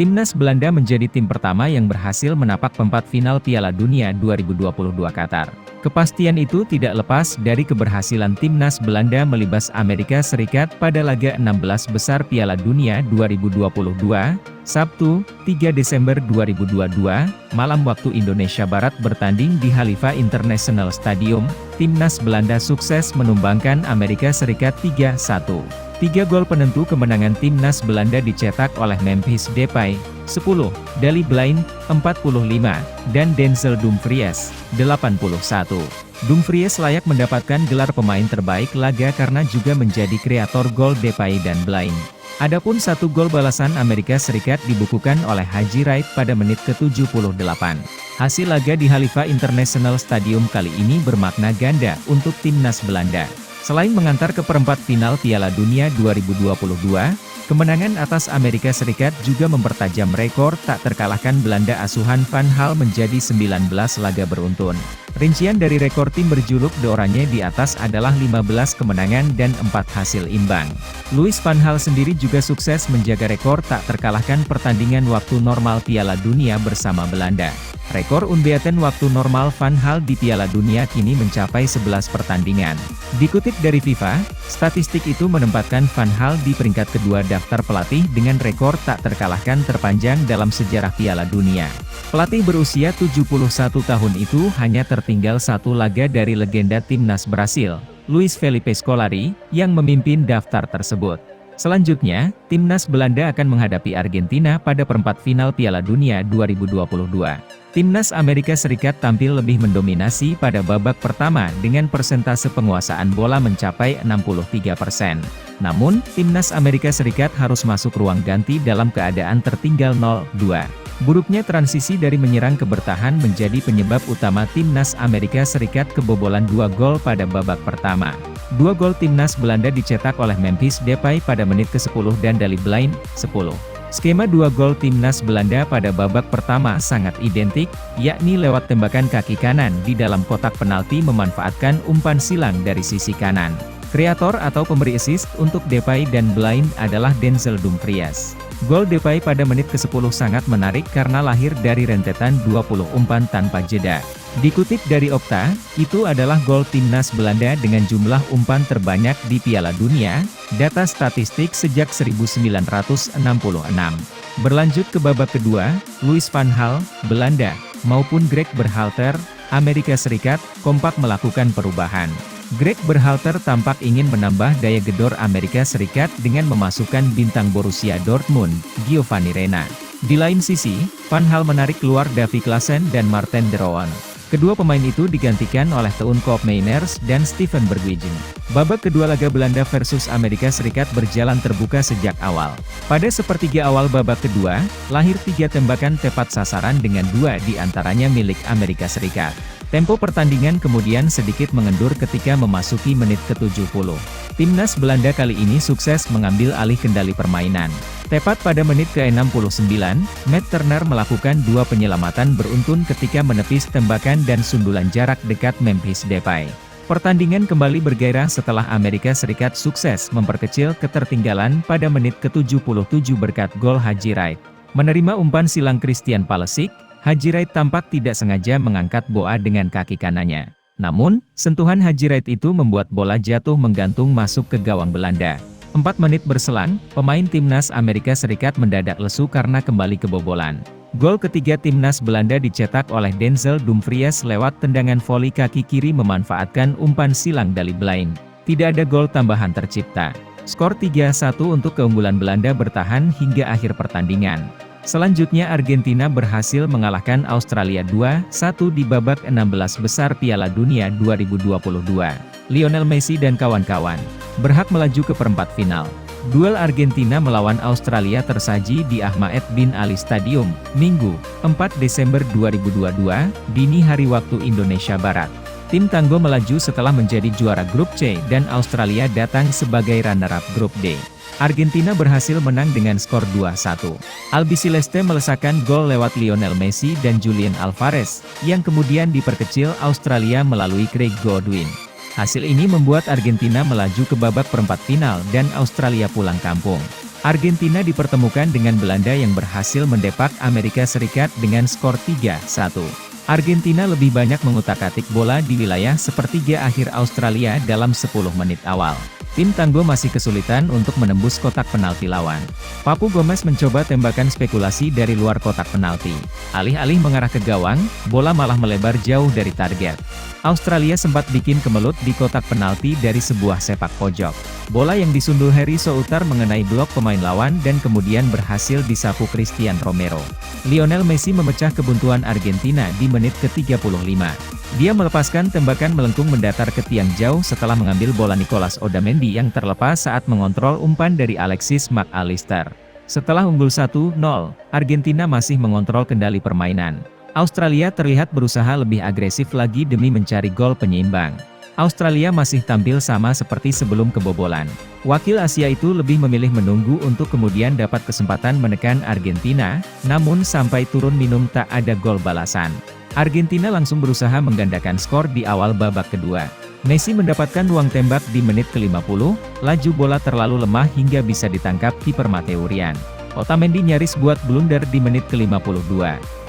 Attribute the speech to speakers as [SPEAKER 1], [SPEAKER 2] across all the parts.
[SPEAKER 1] Timnas Belanda menjadi tim pertama yang berhasil menapak perempat final Piala Dunia 2022 Qatar. Kepastian itu tidak lepas dari keberhasilan Timnas Belanda melibas Amerika Serikat pada laga 16 besar Piala Dunia 2022, Sabtu, 3 Desember 2022, malam waktu Indonesia Barat bertanding di Khalifa International Stadium. Timnas Belanda sukses menumbangkan Amerika Serikat 3-1. 3 gol penentu kemenangan Timnas Belanda dicetak oleh Memphis Depay, 10, Daley Blind, 45, dan Denzel Dumfries, 81. Dumfries layak mendapatkan gelar pemain terbaik laga karena juga menjadi kreator gol Depay dan Blind. Adapun 1 gol balasan Amerika Serikat dibukukan oleh Haji Wright pada menit ke-78. Hasil laga di Khalifa International Stadium kali ini bermakna ganda untuk Timnas Belanda. Selain mengantar ke perempat final Piala Dunia 2022, kemenangan atas Amerika Serikat juga mempertajam rekor tak terkalahkan Belanda asuhan Van Gaal menjadi 19 laga beruntun. Rincian dari rekor tim berjuluk De Oranje di atas adalah 15 kemenangan dan 4 hasil imbang. Louis van Gaal sendiri juga sukses menjaga rekor tak terkalahkan pertandingan waktu normal Piala Dunia bersama Belanda. Rekor unbeaten waktu normal Van Gaal di Piala Dunia kini mencapai 11 pertandingan. Dikutip dari FIFA, statistik itu menempatkan Van Gaal di peringkat kedua daftar pelatih dengan rekor tak terkalahkan terpanjang dalam sejarah Piala Dunia. Pelatih berusia 71 tahun itu hanya tertinggal 1 laga dari legenda Timnas Brasil, Luis Felipe Scolari, yang memimpin daftar tersebut. Selanjutnya, Timnas Belanda akan menghadapi Argentina pada perempat final Piala Dunia 2022. Timnas Amerika Serikat tampil lebih mendominasi pada babak pertama dengan persentase penguasaan bola mencapai 63%. Namun, Timnas Amerika Serikat harus masuk ruang ganti dalam keadaan tertinggal 0-2. Buruknya transisi dari menyerang ke bertahan menjadi penyebab utama Timnas Amerika Serikat kebobolan 2 gol pada babak pertama. 2 gol Timnas Belanda dicetak oleh Memphis Depay pada menit ke-10 dan Daley Blind, 10. Skema 2 gol Timnas Belanda pada babak pertama sangat identik, yakni lewat tembakan kaki kanan di dalam kotak penalti memanfaatkan umpan silang dari sisi kanan. Kreator atau pemberi assist untuk Depay dan Blind adalah Denzel Dumfries. Gol Depay pada menit ke-10 sangat menarik karena lahir dari rentetan 20 umpan tanpa jeda. Dikutip dari Opta, itu adalah gol Timnas Belanda dengan jumlah umpan terbanyak di Piala Dunia, data statistik sejak 1966. Berlanjut ke babak kedua, Louis van Gaal, Belanda, maupun Greg Berhalter, Amerika Serikat, kompak melakukan perubahan. Greg Berhalter tampak ingin menambah daya gedor Amerika Serikat dengan memasukkan bintang Borussia Dortmund, Giovanni Reyna. Di lain sisi, Van Gaal menarik keluar Davy Klaassen dan Marten de Roon. Kedua pemain itu digantikan oleh Teun Koopmeiners dan Steven Bergwijn. Babak kedua laga Belanda versus Amerika Serikat berjalan terbuka sejak awal. Pada sepertiga awal babak kedua, lahir 3 tembakan tepat sasaran dengan 2 diantaranya milik Amerika Serikat. Tempo pertandingan kemudian sedikit mengendur ketika memasuki menit ke-70. Timnas Belanda kali ini sukses mengambil alih kendali permainan. Tepat pada menit ke-69, Matt Turner melakukan 2 penyelamatan beruntun ketika menepis tembakan dan sundulan jarak dekat Memphis Depay. Pertandingan kembali bergairah setelah Amerika Serikat sukses memperkecil ketertinggalan pada menit ke-77 berkat gol Haji Wright. Menerima umpan silang Christian Pulisic, Haji Wright tampak tidak sengaja mengangkat bola dengan kaki kanannya. Namun, sentuhan Haji Wright itu membuat bola jatuh menggantung masuk ke gawang Belanda. 4 menit berselang, pemain Timnas Amerika Serikat mendadak lesu karena kembali kebobolan. Gol ketiga Timnas Belanda dicetak oleh Denzel Dumfries lewat tendangan voli kaki kiri memanfaatkan umpan silang Daley Blind. Tidak ada gol tambahan tercipta. Skor 3-1 untuk keunggulan Belanda bertahan hingga akhir pertandingan. Selanjutnya Argentina berhasil mengalahkan Australia 2-1 di babak 16 besar Piala Dunia 2022. Lionel Messi dan kawan-kawan berhak melaju ke perempat final. Duel Argentina melawan Australia tersaji di Ahmed bin Ali Stadium, Minggu, 4 Desember 2022, dini hari waktu Indonesia Barat. Tim Tanggo melaju setelah menjadi juara grup C dan Australia datang sebagai runner-up grup D. Argentina berhasil menang dengan skor 2-1. Albiceleste melesakkan gol lewat Lionel Messi dan Julian Alvarez, yang kemudian diperkecil Australia melalui Craig Godwin. Hasil ini membuat Argentina melaju ke babak perempat final dan Australia pulang kampung. Argentina dipertemukan dengan Belanda yang berhasil mendepak Amerika Serikat dengan skor 3-1. Argentina lebih banyak mengutak-atik bola di wilayah sepertiga akhir Australia dalam 10 menit awal. Tim Tanggo masih kesulitan untuk menembus kotak penalti lawan. Papu Gomez mencoba tembakan spekulasi dari luar kotak penalti. Alih-alih mengarah ke gawang, bola malah melebar jauh dari target. Australia sempat bikin kemelut di kotak penalti dari sebuah sepak pojok. Bola yang disundul Harry Soutar mengenai blok pemain lawan dan kemudian berhasil disapu Christian Romero. Lionel Messi memecah kebuntuan Argentina di menit ke-35. Dia melepaskan tembakan melengkung mendatar ke tiang jauh setelah mengambil bola Nicolas Otamendi yang terlepas saat mengontrol umpan dari Alexis Mac Allister. Setelah unggul 1-0, Argentina masih mengontrol kendali permainan. Australia terlihat berusaha lebih agresif lagi demi mencari gol penyeimbang. Australia masih tampil sama seperti sebelum kebobolan. Wakil Asia itu lebih memilih menunggu untuk kemudian dapat kesempatan menekan Argentina, namun sampai turun minum tak ada gol balasan. Argentina langsung berusaha menggandakan skor di awal babak kedua. Messi mendapatkan ruang tembak di menit ke-50, laju bola terlalu lemah hingga bisa ditangkap kiper Matteo Ryan. Otamendi nyaris buat blunder di menit ke-52.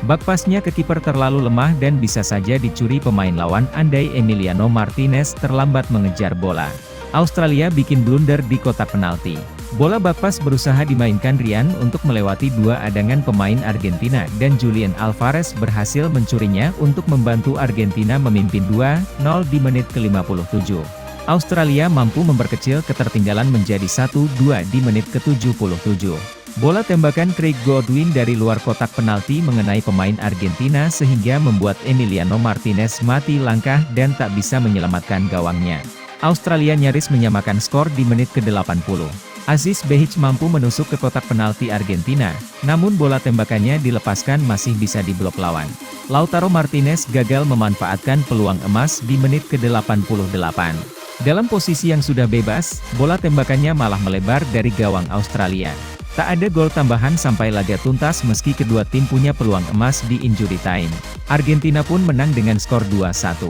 [SPEAKER 1] Bak pasnya ke kiper terlalu lemah dan bisa saja dicuri pemain lawan andai Emiliano Martinez terlambat mengejar bola. Australia bikin blunder di kotak penalti. Bola bakpas berusaha dimainkan Ryan untuk melewati dua adangan pemain Argentina dan Julian Alvarez berhasil mencurinya untuk membantu Argentina memimpin 2-0 di menit ke-57. Australia mampu memperkecil ketertinggalan menjadi 1-2 di menit ke-77. Bola tembakan Craig Godwin dari luar kotak penalti mengenai pemain Argentina sehingga membuat Emiliano Martinez mati langkah dan tak bisa menyelamatkan gawangnya. Australia nyaris menyamakan skor di menit ke-80. Aziz Behich mampu menusuk ke kotak penalti Argentina, namun bola tembakannya dilepaskan masih bisa diblok lawan. Lautaro Martinez gagal memanfaatkan peluang emas di menit ke-88. Dalam posisi yang sudah bebas, bola tembakannya malah melebar dari gawang Australia. Tak ada gol tambahan sampai laga tuntas meski kedua tim punya peluang emas di injury time. Argentina pun menang dengan skor 2-1.